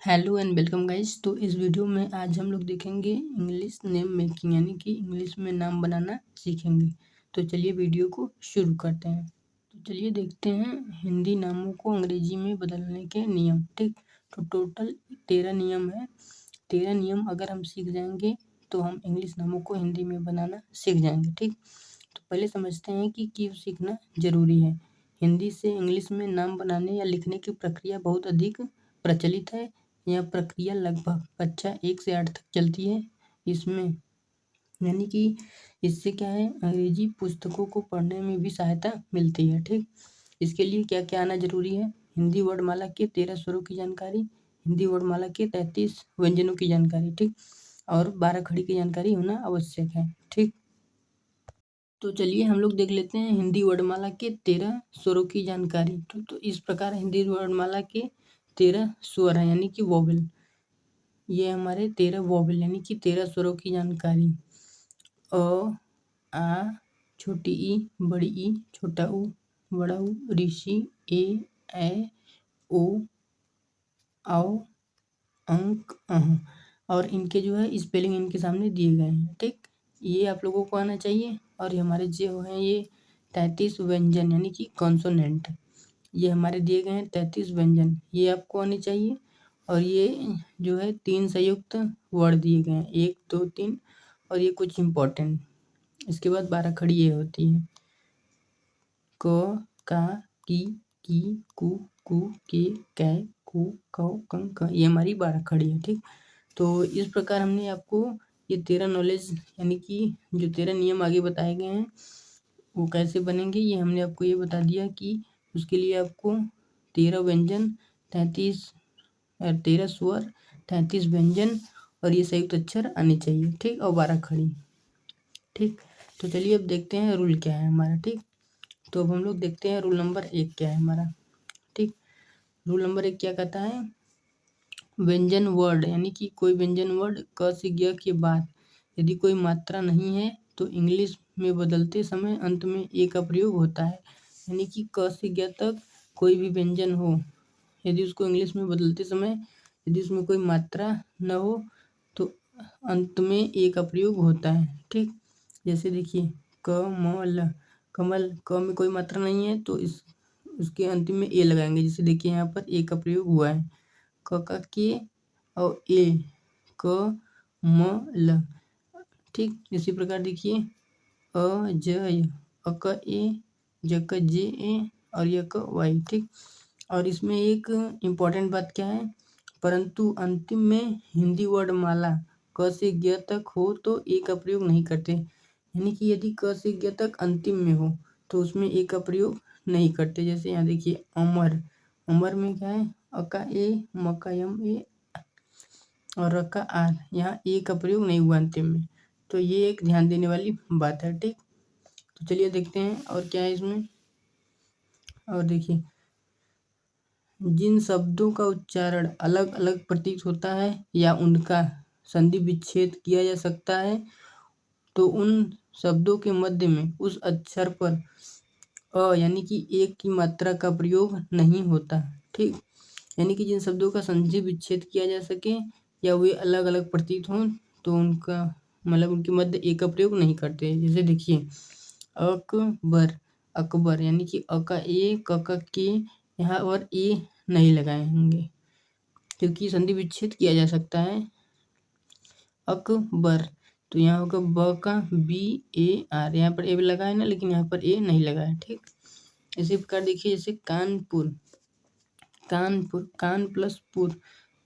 Hello and welcome guys. तो इस video में आज हम लोग देखेंगे इंग्लिश नेम मेकिंग, यानी कि इंग्लिश में नाम बनाना सीखेंगे। तो चलिए वीडियो को शुरू करते हैं। तो चलिए देखते हैं हिंदी नामों को अंग्रेजी में बदलने के नियम। ठीक, तो टोटल 13 नियम है। 13 नियम अगर हम सीख जाएंगे तो हम इंग्लिश नामों को हिंदी में बनाना सीख जाएंगे। ठीक, तो पहले समझते हैं कि क्यों सीखना ज़रूरी है। हिंदी से इंग्लिश में नाम बनाने या लिखने की प्रक्रिया बहुत अधिक प्रचलित है। यह प्रक्रिया लगभग कक्षा 1 से 8 तक चलती है। इसमें यानी कि इससे क्या है, अंग्रेजी पुस्तकों को पढ़ने में भी सहायता मिलती है। ठीक, इसके लिए क्या क्या आना जरूरी है? हिंदी वर्णमाला के 13 स्वरों की जानकारी, हिंदी वर्णमाला के 33 व्यंजनों की जानकारी, ठीक, और 12 खड़ी की जानकारी होना आवश्यक है। ठीक, तो चलिए हम लोग देख लेते हैं हिंदी वर्णमाला के 13 स्वरों की जानकारी। तो इस प्रकार हिंदी वर्णमाला के 13 स्वर हैं, यानी कि वोवेल। ये हमारे 13 वोवेल यानी कि 13 स्वरों की जानकारी। अ, आ, छोटी ई, बड़ी ई, छोटा ऊ, बड़ा ऊ, ऋषि, ए, ओ, औ, अंक, अह, और इनके जो है स्पेलिंग इनके सामने दिए गए हैं। ठीक, ये आप लोगों को आना चाहिए। और ये हमारे जो हैं ये 33 व्यंजन यानी कि कॉन्सोनेंट, ये हमारे दिए गए हैं 33 व्यंजन, ये आपको आने चाहिए। और ये जो है 3 संयुक्त वर्ड दिए गए हैं, 1 2 3, और ये कुछ इम्पोर्टेंट। इसके बाद 12 खड़ी ये होती हैं, क, का, की, कु, के, कै, कु, कौ, कं, क, ये हमारी 12 खड़ी है। ठीक, तो इस प्रकार हमने आपको ये 13 नॉलेज यानी कि जो 13 नियम आगे बताए गए हैं वो कैसे बनेंगे, ये हमने आपको ये बता दिया कि उसके लिए आपको 13 व्यंजन, 13 स्वर, 33 व्यंजन और ये संयुक्त अक्षर आने चाहिए। ठीक, और 12 खड़ी। ठीक, तो चलिए अब देखते हैं रूल क्या है हमारा। ठीक, तो अब हम लोग देखते हैं रूल नंबर 1 क्या है हमारा। ठीक, रूल नंबर 1 क्या कहता है? व्यंजन वर्ड यानी कि कोई व्यंजन वर्ड क से ज्ञ के बाद यदि कोई मात्रा नहीं है तो इंग्लिश में बदलते समय अंत में ए का प्रयोग होता है। यानी कि क से ज्ञ तक कोई भी व्यंजन हो, यदि उसको इंग्लिश में बदलते समय यदि उसमें कोई मात्रा न हो तो अंत में ए का प्रयोग होता है। ठीक, जैसे देखिए कमल, कमल, क में कोई मात्रा नहीं है तो इस उसके अंतिम में ए लगाएंगे। जैसे देखिए यहाँ पर ए का प्रयोग हुआ है, क का के और ए, क म ल। ठीक, इसी प्रकार देखिए अजय, अक ए, जक जे ए और यक वाई। ठीक, और इसमें एक इम्पॉर्टेंट बात क्या है, परंतु अंतिम में हिंदी वर्णमाला क से ज्ञ तक हो तो ए का प्रयोग नहीं करते। यानी कि यदि क से ज्ञ तक अंतिम में हो तो उसमें ए का प्रयोग नहीं करते। जैसे यहाँ देखिए अमर, अमर में क्या है, अका ए, मका यम ए और रका आर, यहाँ ए का प्रयोग नहीं हुआ अंतिम में। तो ये एक ध्यान देने वाली बात है। ठीक, तो चलिए देखते हैं और क्या है इसमें। और देखिए जिन शब्दों का उच्चारण अलग अलग प्रतीत होता है या उनका संधि विच्छेद किया जा सकता है तो उन शब्दों के मध्य में उस अक्षर पर अ यानी कि एक की मात्रा का प्रयोग नहीं होता। ठीक, यानी कि जिन शब्दों का संधि विच्छेद किया जा सके या वे अलग अलग प्रतीत हों तो उनका मतलब उनके मध्य ए का प्रयोग नहीं करते। जैसे देखिए अकबर, अकबर यानी कि अ का ए, क का के, यहाँ और ए नहीं लगाएंगे क्योंकि संधि विच्छेद किया जा सकता है। अकबर, तो यहाँ होगा ब का बी ए आर, यहाँ पर ए लगा है ना, लेकिन यहाँ पर ए नहीं लगा है। ठीक, इसी प्रकार देखिए जैसे कानपुर, कानपुर, कान प्लस पुर,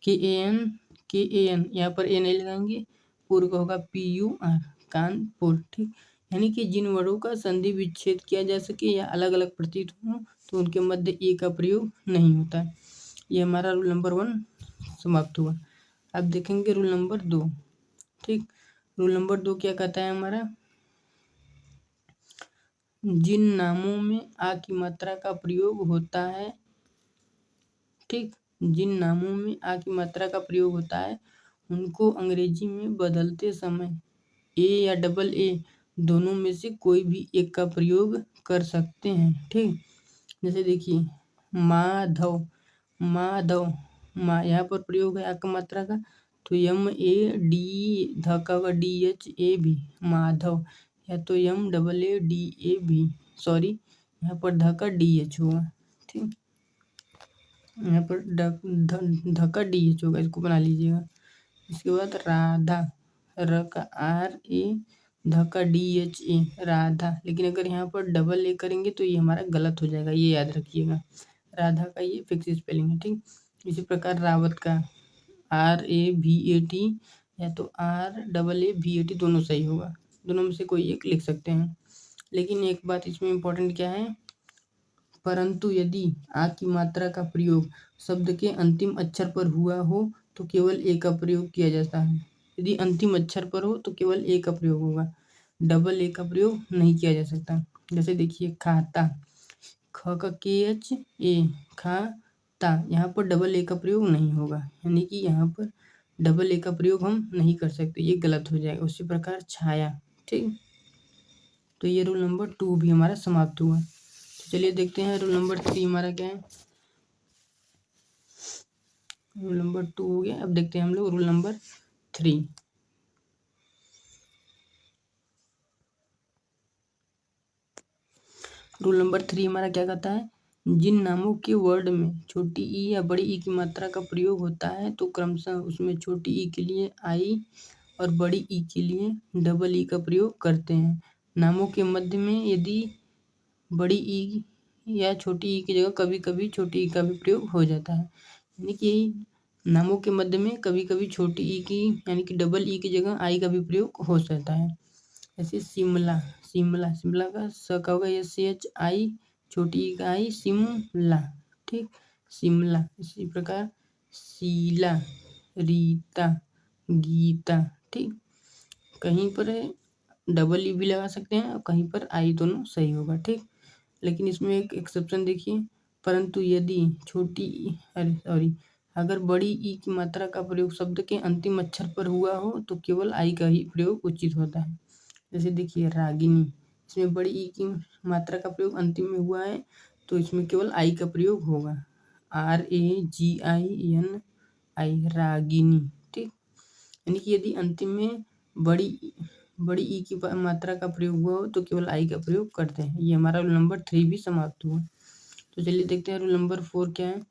के ए एन, यहाँ पर ए नहीं लगाएंगे, पुर का होगा पी यू आर, कानपुर। ठीक, यानी कि जिन वर्णों का संधि विच्छेद किया जा सके या अलग अलग प्रतीत हो तो उनके मध्य ए का प्रयोग नहीं होता है। ये हमारा रूल नंबर 1 समाप्त हुआ। अब देखेंगे रूल नंबर 2। ठीक, रूल नंबर 2 क्या कहता है हमारा? जिन नामों में आ की मात्रा का प्रयोग होता है, ठीक, जिन नामों में आ की मात्रा का प्रयोग होता है उनको अंग्रेजी में बदलते समय ए या डबल ए दोनों में से कोई भी एक का प्रयोग कर सकते हैं। ठीक, जैसे देखिए माधव, माधव यहाँ पर प्रयोग है आ का मात्रा का, तो MAD ध का होगा DHAV माधव, या तो MAADAV, सॉरी यहाँ पर ध का DH होगा। ठीक, यहाँ पर ध का DH होगा, इसको बना लीजिएगा। इसके बाद राधा, र का RA ध का DHA राधा, लेकिन अगर यहाँ पर डबल ए करेंगे तो ये हमारा गलत हो जाएगा, ये याद रखिएगा। राधा का ये फिक्स स्पेलिंग है। ठीक, इसी प्रकार रावत का RAVAT या तो RAAVAT, दोनों सही होगा, दोनों में से कोई एक लिख सकते हैं। लेकिन एक बात इसमें इम्पोर्टेंट क्या है, परंतु यदि आ की मात्रा का प्रयोग शब्द के अंतिम अक्षर पर हुआ हो तो केवल ए का प्रयोग किया जाता है। यदि अंतिम अक्षर पर हो तो केवल ए का प्रयोग होगा, डबल ए का प्रयोग नहीं किया जा सकता। जैसे देखिए खाता, ख का KHA खाता, यहाँ पर डबल ए का प्रयोग नहीं होगा, यानी कि यहाँ पर डबल ए का प्रयोग हम नहीं कर सकते, ये गलत हो जाएगा। उसी प्रकार छाया। ठीक, तो ये रूल नंबर 2 भी हमारा समाप्त हुआ। तो चलिए देखते हैं रूल नंबर 3 हमारा क्या है। रूल नंबर 2 हो गया, अब देखते हैं हम लोग रूल नंबर 3। रूल नंबर 3 हमारा क्या कहता है, जिन नामों के वर्ड में छोटी ई या बड़ी ई की मात्रा का प्रयोग होता है तो क्रमशः उसमें छोटी ई के लिए आई और बड़ी ई के लिए डबल ई का प्रयोग करते हैं। नामों के मध्य में यदि बड़ी ई या छोटी ई की जगह कभी कभी छोटी ई का भी प्रयोग हो जाता है, यानी कि नामों के मध्य में कभी कभी छोटी ई की यानी कि डबल ई की जगह आई का भी प्रयोग हो सकता है। जैसे शिमला, शिमला, शिमला का स का होगा SHI, छोटी ई का आई, शिमला। ठीक, शिमला। इसी प्रकार शीला, रीता, गीता। ठीक, कहीं पर डबल ई भी लगा सकते हैं और कहीं पर आई, दोनों सही होगा। ठीक, लेकिन इसमें एक एक्सेप्शन देखिए, परंतु यदि अगर बड़ी ई की मात्रा का प्रयोग शब्द के अंतिम अक्षर पर हुआ हो तो केवल आई का ही प्रयोग उचित होता है। जैसे देखिए रागिनी, इसमें बड़ी ई की मात्रा का प्रयोग अंतिम में हुआ है तो इसमें केवल आई का प्रयोग होगा, RAGINI, रागिनी। ठीक, यानी कि यदि अंतिम में बड़ी ई की मात्रा का प्रयोग हुआ हो तो केवल आई का प्रयोग करते हैं। ये हमारा रूल नंबर 3 भी समाप्त हुआ। तो चलिए देखते हैं रूल नंबर 4 क्या है,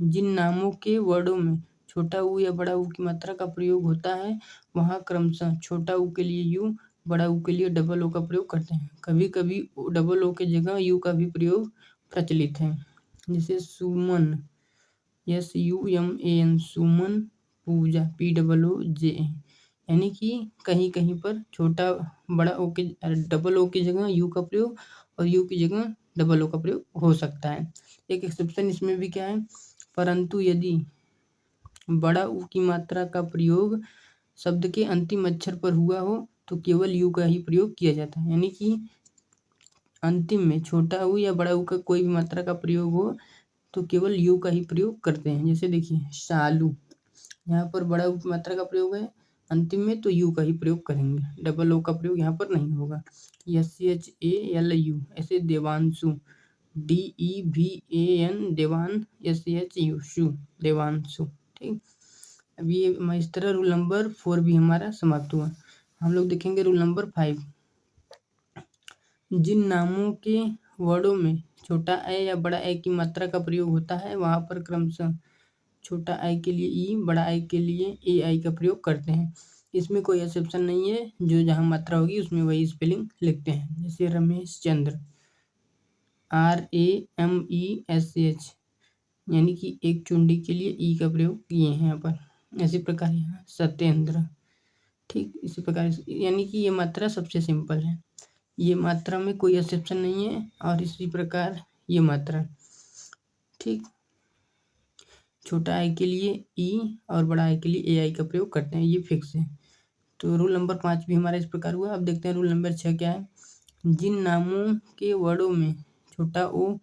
जिन नामों के वर्डों में छोटा ऊ या बड़ा ऊ की मात्रा का प्रयोग होता है वहाँ क्रमशः छोटा ऊ के लिए यू, बड़ा ऊ के लिए डबल ओ का प्रयोग करते हैं। कभी कभी डबल ओ के जगह यू का भी प्रयोग प्रचलित है। जैसे सुमन, SUMAN, सुमन, पूजा, POOJA, यानी कि कहीं कहीं पर छोटा बड़ा ओ के डबल ओ की जगह यू का प्रयोग और यू की जगह डबल ओ का प्रयोग हो सकता है। एक एक्सेप्शन इसमें भी क्या है, परंतु यदि बड़ा ऊ की मात्रा का प्रयोग शब्द के अंतिम अक्षर पर हुआ हो तो केवल यू का ही प्रयोग किया जाता है, यानी कि अंतिम में छोटा ऊ या बड़ा ऊ का कोई भी मात्रा का प्रयोग हो तो केवल यू का ही प्रयोग करते हैं। जैसे देखिए शालू, यहाँ पर बड़ा ऊ की मात्रा का प्रयोग है अंतिम में तो यू का ही प्रयोग करेंगे, डबल ओ का प्रयोग यहाँ पर नहीं होगा। SHALU, ऐसे देवांशु, DEVAN, देवान, SHU, शु, देवांशु। ठीक, अब ये इस तरह रूल नंबर 4 भी हमारा समाप्त हुआ। हम लोग देखेंगे रूल नंबर 5। जिन नामों के वर्डों में छोटा ए या बड़ा ए की मात्रा का प्रयोग होता है वहाँ पर क्रमशः छोटा आई के लिए ई, बड़ा आई के लिए AI का प्रयोग करते हैं। इसमें कोई एक्सेप्शन नहीं है, जो जहाँ मात्रा होगी उसमें वही स्पेलिंग लिखते हैं। जैसे रमेश चंद्र, RAMESH, यानी कि एक चुंडी के लिए ई का प्रयोग किए हैं यहाँ पर। इसी प्रकार यहाँ सत्येंद्र। ठीक, इसी प्रकार यानी कि ये मात्रा सबसे सिंपल है, ये मात्रा में कोई एक्सेप्शन नहीं है। और इसी प्रकार ये मात्रा, ठीक, छोटा आई के लिए ई और बड़ा आई के लिए AI का प्रयोग करते हैं, ये फिक्स है। तो रूल नंबर 5 भी हमारा इस प्रकार हुआ। अब देखते हैं रूल नंबर 6 क्या है, जिन नामों के वर्डों में छोटा ओ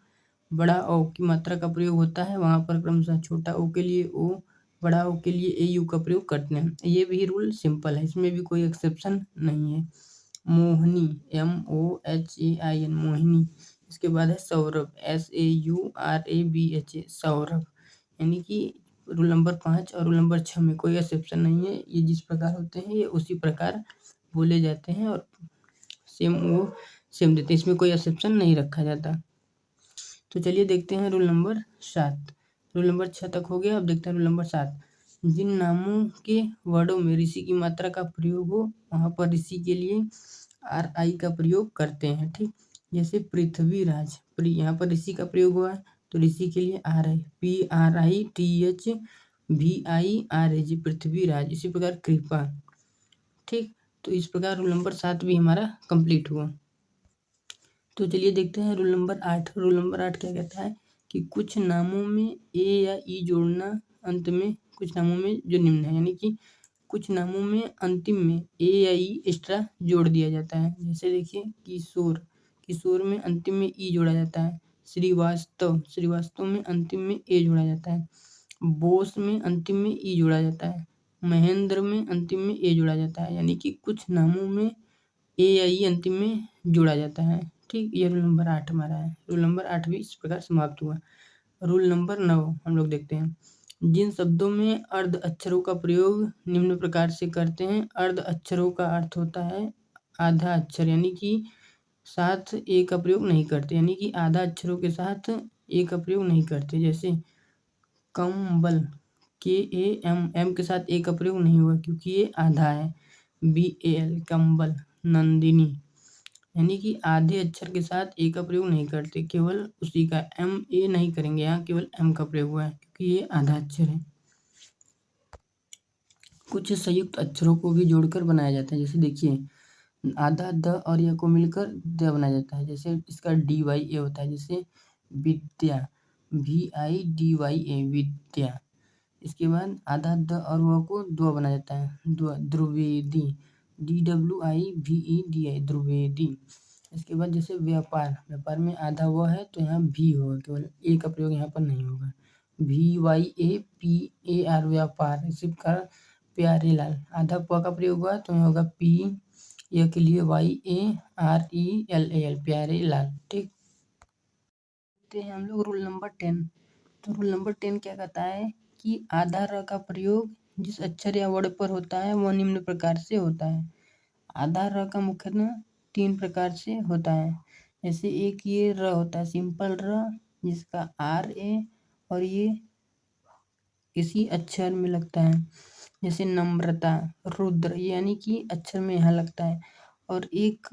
बड़ा ओ की मात्रा का प्रयोग होता है वहाँ पर क्रमशः छोटा ओ के लिए ओ, बड़ा ओ के लिए AU का प्रयोग करते हैं। ये भी रूल सिंपल है, इसमें भी कोई एक्सेप्शन नहीं है। मोहिनी, MOHAIN, मोहिनी। इसके बाद है सौरभ, SAURABH, सौरभ, यानी कि रूल नंबर 5 और रूल नंबर 6 में कोई एक्सेप्शन नहीं है। ये जिस प्रकार होते हैं ये उसी प्रकार बोले जाते हैं और सेम देते हैं, इसमें कोई एक्सेप्शन नहीं रखा जाता। तो चलिए देखते हैं रूल नंबर 7। रूल नंबर 6 तक हो गया, अब देखते हैं रूल नंबर 7। जिन नामों के वर्डों में ऋषि की मात्रा का प्रयोग हो वहाँ पर ऋषि के लिए RI का प्रयोग करते हैं। ठीक, जैसे पृथ्वीराज, यहाँ पर ऋषि का प्रयोग हुआ है तो ऋषि के लिए RI, PRITHVIRAG, पृथ्वीराज। इसी प्रकार कृपा। ठीक, तो इस प्रकार रूल नंबर 7 भी हमारा कंप्लीट हुआ। तो चलिए देखते हैं रूल नंबर 8। रूल नंबर 8 क्या कहता है कि कुछ नामों में ए या ई जोड़ना अंत में, कुछ नामों में जो निम्न है, यानी कि कुछ नामों में अंतिम में ए या ई एक्स्ट्रा जोड़ दिया जाता है। जैसे देखिए किशोर, किशोर में अंतिम में ई जोड़ा जाता है। श्रीवास्तव, श्रीवास्तव में अंतिम में ए जोड़ा जाता है। बोस में अंतिम में ई जोड़ा जाता है। महेंद्र में अंतिम में ए जोड़ा जाता है। यानी कि कुछ नामों में ए या ई अंतिम में जोड़ा जाता है। ठीक, ये रूल नंबर 8 हमारा है। रूल नंबर 8 भी इस प्रकार समाप्त हुआ। रूल नंबर 9 हम लोग देखते हैं। जिन शब्दों में अर्ध अक्षरों का प्रयोग निम्न प्रकार से करते हैं। अर्ध अक्षरों का अर्थ होता है आधा अक्षर, यानी कि साथ ए का प्रयोग नहीं करते, यानी कि आधा अक्षरों के साथ ए का प्रयोग नहीं करते। जैसे कंबल, KAM के साथ ए का प्रयोग नहीं हुआ क्योंकि ये आधा है। BAL कंबल। नंदिनी, यानी कि आधे अक्षर के साथ ए का प्रयोग नहीं करते, केवल उसी का MA नहीं करेंगे, यहाँ केवल M का प्रयोग हुआ है क्योंकि ये आधा अक्षर है। कुछ संयुक्त अक्षरों को भी जोड़कर बनाया जाता है। जैसे देखिए आधा द और य को मिलकर द बनाया जाता है। जैसे इसका DYA होता है। जैसे विद्या, VIDYA विद्या। इसके बाद आधा द और व को द्व बनाया जाता है। द्विवेदी, DWIVEDI द्विवेदी। इसके बाद जैसे व्यापार, व्यापार में आधा व है तो यहाँ भी होगा, केवल ए का प्रयोग यहाँ पर नहीं होगा। VYAPAR व्यापार। इसी प्रकार प्यारे लाल, आधा प का प्रयोग हुआ तो यहाँ होगा P, यह के लिए YARELAL प्यारे लाल। ठीक, देखते हैं हम लोग रूल नंबर 10। तो रूल नंबर 10 क्या कहता है कि आधा र का प्रयोग जिस अक्षर या वर्ड पर होता है वह निम्न प्रकार से होता है। आधा र का मुख्यतः 3 प्रकार से होता है। जैसे एक ये र होता है सिंपल र, जिसका RA और ये इसी अक्षर में लगता है। जैसे नम्रता, रुद्र, यानी कि अक्षर में यहाँ लगता है। और एक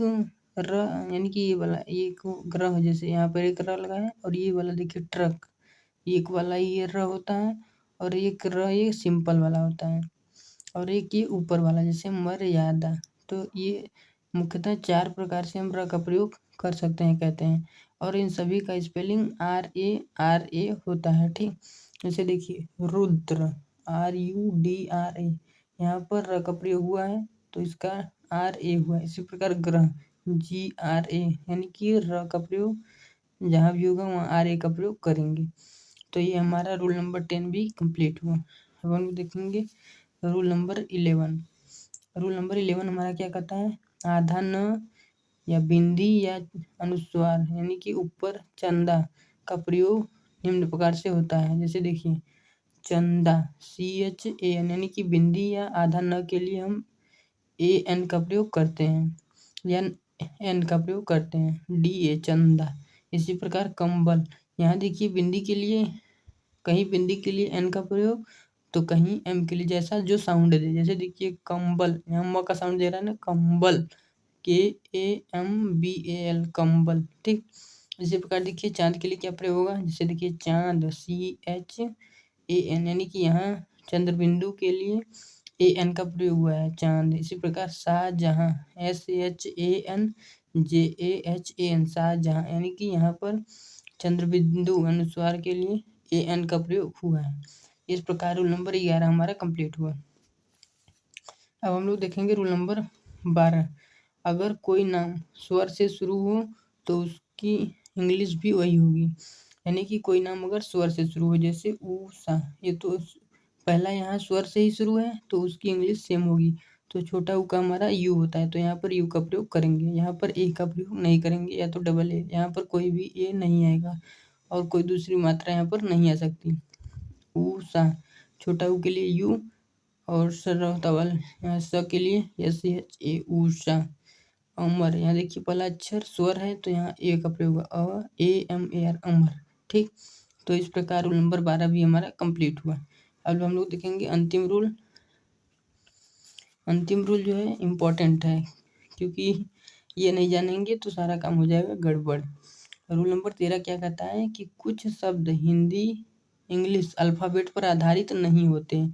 र, यानी कि ये वाला एक ग्रह, जैसे यहाँ पर एक र लगा है और ये वाला देखिए ट्रक, एक वाला ये र होता है और एक र ये सिंपल वाला होता है और एक ये ऊपर वाला जैसे मर्यादा। तो ये मुख्यतः 4 प्रकार से हम र का प्रयोग कर सकते हैं कहते हैं, और इन सभी का स्पेलिंग RA होता है। ठीक, जैसे देखिए रुद्र, RUDRA, यहाँ पर र का प्रयोग हुआ है तो इसका RA हुआ है। इसी प्रकार ग्रह, GRA, यानी कि र का प्रयोग जहाँ भी होगा वहाँ RA का प्रयोग करेंगे। तो ये हमारा रूल नंबर 10 भी कंप्लीट हुआ। अब हम देखेंगे रूल नंबर 11। रूल नंबर 11 हमारा क्या कहता है, आधा न या बिंदी या अनुस्वार, यानी कि ऊपर चंदा का प्रयोग निम्न प्रकार से होता है। जैसे देखिए चंदा, CHAN, यानी कि बिंदी या आधा न के लिए हम AN का प्रयोग करते हैं या N का प्रयोग करते हैं, DA चंदा। इसी प्रकार कंबल, यहाँ देखिए बिंदी के लिए कहीं बिंदी के लिए N का प्रयोग तो कहीं M के लिए, जैसा जो साउंड दे। जैसे देखिए कंबल, यहाँ म का साउंड दे रहा है ना, कंबल, KAMBAL कंबल। ठीक, इसी प्रकार देखिए चांद के लिए क्या प्रयोग होगा। जैसे देखिए चांद, CHAN, यानी कि यहाँ चंद्र बिंदु के लिए AN का प्रयोग हुआ है, चांद। इसी प्रकार शाहजहां, SHANJAHAN शाहजहां, यानी कि यहाँ पर चंद्र बिंदु अनुस्वार के लिए AN का प्रयोग हुआ है। इस प्रकार रूल नंबर 11 हमारा कंप्लीट हुआ। अब हम लोग देखेंगे रूल नंबर 12। अगर कोई नाम स्वर से शुरू हो तो उसकी इंग्लिश भी वही होगी, यानी कि कोई नाम अगर स्वर से शुरू हो, जैसे उषा, ये तो पहला यहाँ स्वर से ही शुरू है तो उसकी इंग्लिश सेम होगी। तो छोटा ऊ का हमारा यू होता है तो यहाँ पर यू का प्रयोग करेंगे, यहाँ पर ए का प्रयोग नहीं करेंगे, या तो डबल ए, यहाँ पर कोई भी ए नहीं आएगा और कोई दूसरी मात्रा यहाँ पर नहीं आ सकती। ऊषा, छोटा ऊ के लिए यू और सरोतावल यहाँ स के लिए SH ऊषा। अमर, यहाँ देखिए पहला अक्षर स्वर है तो यहाँ ए का प्रयोग होगा AMAR अमर। ठीक, तो इस प्रकार रूल नंबर 12 भी हमारा कंप्लीट हुआ। अब हम लोग देखेंगे अंतिम रूल। अंतिम रूल जो है इम्पोर्टेंट है, क्योंकि ये नहीं जानेंगे तो सारा काम हो जाएगा गड़बड़। रूल नंबर 13 क्या कहता है कि कुछ शब्द हिंदी इंग्लिश अल्फ़ाबेट पर आधारित नहीं होते,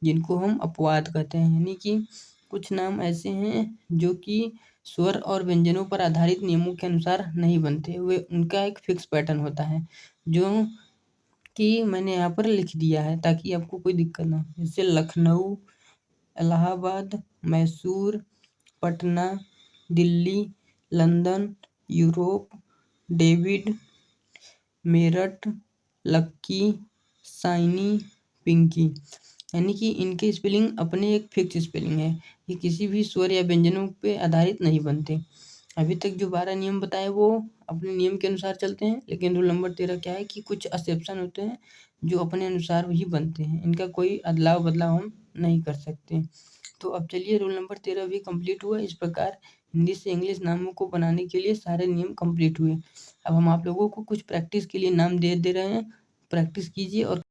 जिनको हम अपवाद कहते हैं। यानी कि कुछ नाम ऐसे हैं जो कि स्वर और व्यंजनों पर आधारित नियमों के अनुसार नहीं बनते, वे उनका एक फिक्स पैटर्न होता है, जो कि मैंने यहाँ पर लिख दिया है ताकि आपको कोई दिक्कत ना हो। जैसे Lucknow, Allahabad, Mysore, Patna, Delhi, London, Europe, David, Meerut, Lucky, Saini, Pinky. यानी कि इनके स्पेलिंग अपने एक फिक्स स्पेलिंग है, ये किसी भी स्वर या व्यंजनों पे आधारित नहीं बनते। अभी तक जो 12 नियम बताए वो अपने नियम के अनुसार चलते हैं, लेकिन रूल नंबर 13 क्या है कि कुछ एक्सेप्शन होते हैं जो अपने अनुसार ही बनते हैं, इनका कोई अदलाव बदलाव हम नहीं कर सकते। तो अब चलिए रूल नंबर 13 भी कंप्लीट हुआ। इस प्रकार हिंदी से इंग्लिश नामों को बनाने के लिए सारे नियम कंप्लीट हुए। अब हम आप लोगों को कुछ प्रैक्टिस के लिए नाम दे रहे हैं, प्रैक्टिस कीजिए और